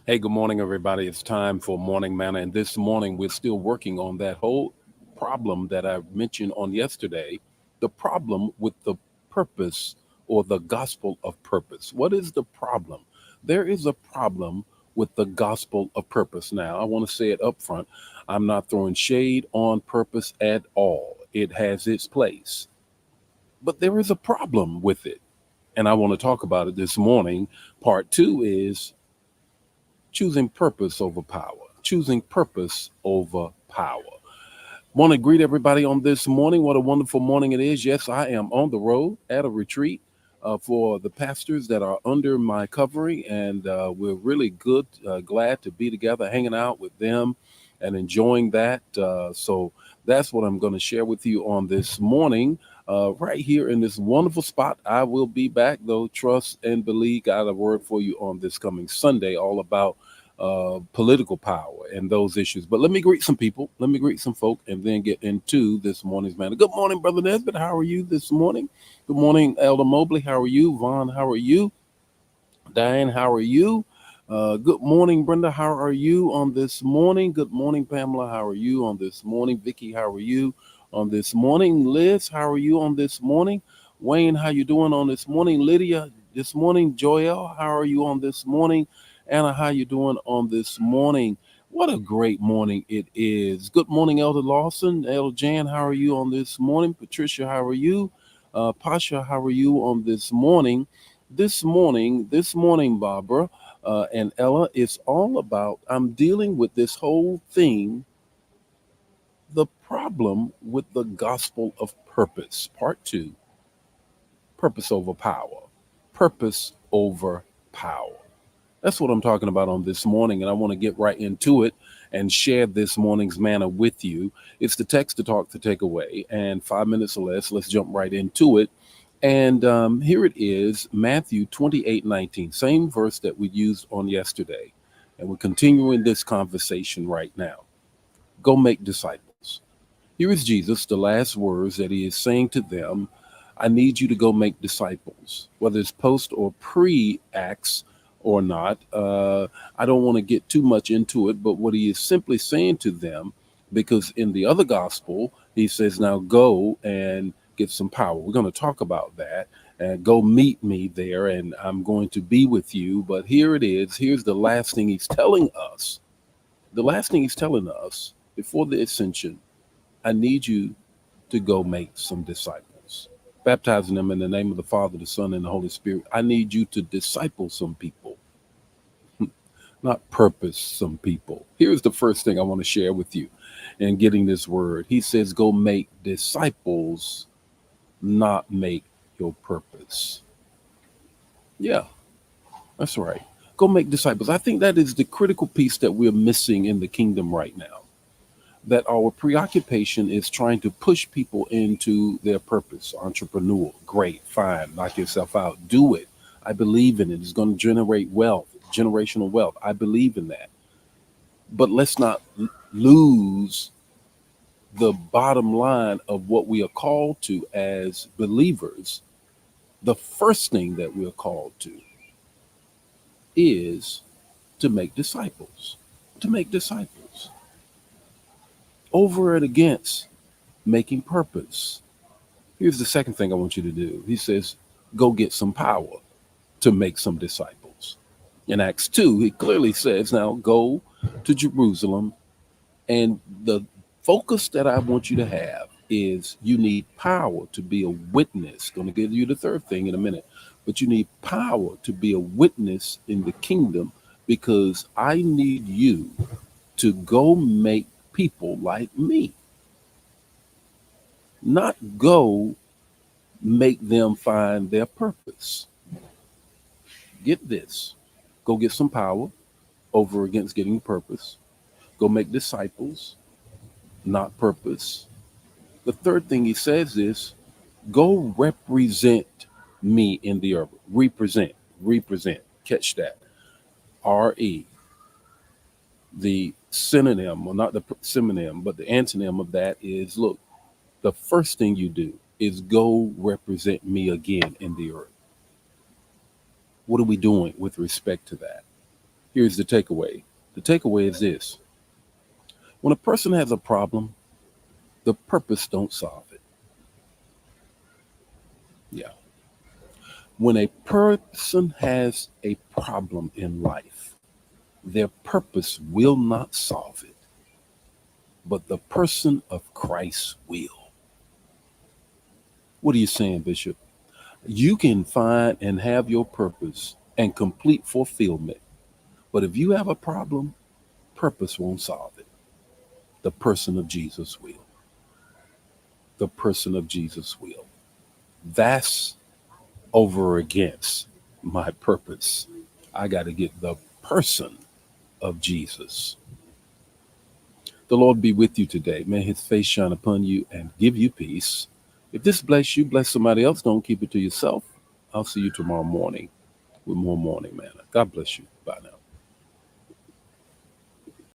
Hey, good morning, everybody. It's time for Morning Manna. And this morning, we're still working on that whole problem that I mentioned on yesterday, the problem with the purpose or the gospel of purpose. What is the problem? There is a problem with the gospel of purpose. Now, I want to say it up front. I'm not throwing shade on purpose at all, it has its place. But there is a problem with it. And I want to talk about it this morning. Part two is choosing purpose over power. Choosing purpose over power. Want to greet everybody on this morning. What a wonderful morning it is. Yes, I am on the road at a retreat for the pastors that are under my covering, and we're really good, glad to be together, hanging out with them and enjoying that. So that's what I'm going to share with you on this morning. Right here in this wonderful spot. I will be back, though. Trust and believe. Got a word for you on this coming Sunday, all about political power and those issues. But let me greet some people. Let me greet some folk and then get into this morning's matter. Good morning, Brother Nesbitt. How are you this morning? Good morning, Elder Mobley. How are you? Vaughn, how are you? Diane, how are you? Good morning, Brenda. How are you on this morning? Good morning, Pamela. How are you on this morning? Vicky, how are you on this morning? Liz, how are you on this morning? Wayne, how you doing on this morning? Lydia, this morning. Joel, how are you on this morning? Anna, how you doing on this morning? What a great morning it is. Good morning, Elder Lawson. Elder Jan, how are you on this morning? Patricia, how are you? Pasha, how are you on this morning? This morning, Barbara and Ella, it's all about I'm dealing with this whole thing, the problem with the gospel of purpose. Part two, purpose over power. Purpose over power. That's what I'm talking about on this morning, and I want to get right into it and share this morning's manna with you. It's the text to talk to take away, and 5 minutes or less, let's jump right into it. And here it is, Matthew 28:19, same verse that we used on yesterday. And we're continuing this conversation right now. Go make disciples. Here is Jesus, the last words that he is saying to them. I need you to go make disciples, whether it's post or pre Acts or not. I don't want to get too much into it, but what he is simply saying to them, because in the other gospel, he says, now go and get some power. We're going to talk about that and go meet me there, and I'm going to be with you. But here it is. Here's the last thing he's telling us. The last thing he's telling us before the ascension, I need you to go make some disciples, baptizing them in the name of the Father, the Son, and the Holy Spirit. I need you to disciple some people, not purpose some people. Here's the first thing I want to share with you in getting this word. He says, go make disciples, not make your purpose. Yeah, that's right. Go make disciples. I think that is the critical piece that we're missing in the kingdom right now. That our preoccupation is trying to push people into their purpose. Entrepreneur, great, fine, knock yourself out, do it. I believe in it. It's going to generate wealth, generational wealth. I believe in that. But let's not lose the bottom line of what we are called to as believers. The first thing that we're called to is to make disciples, to make disciples over and against making purpose. Here's the second thing I want you to do. He says, go get some power to make some disciples. In Acts 2, he clearly says, now go to Jerusalem. And the focus that I want you to have is you need power to be a witness. Going to give you the third thing in a minute. But you need power to be a witness in the kingdom because I need you to go make people like me, not go make them find their purpose. Get this. Go get some power over against getting purpose. Go make disciples, not purpose. The third thing he says is go represent me in the earth. Represent. Catch that. RE. The synonym, well, not the synonym, but the antonym of that is look, the first thing you do is go represent me again in the earth. What are we doing with respect to that? Here's the takeaway. The takeaway is this. When a person has a problem, the purpose don't solve it. Yeah. When a person has a problem in life, their purpose will not solve it, but the person of Christ will. What are you saying, Bishop? You can find and have your purpose and complete fulfillment. But if you have a problem, purpose won't solve it. The person of Jesus will. The person of Jesus will. That's over against my purpose. I got to get the person of Jesus. The Lord be with you today. May his face shine upon you and give you peace. If this bless you, bless somebody else. Don't keep it to yourself. I'll see you tomorrow morning with more morning manna. God bless you. Bye now.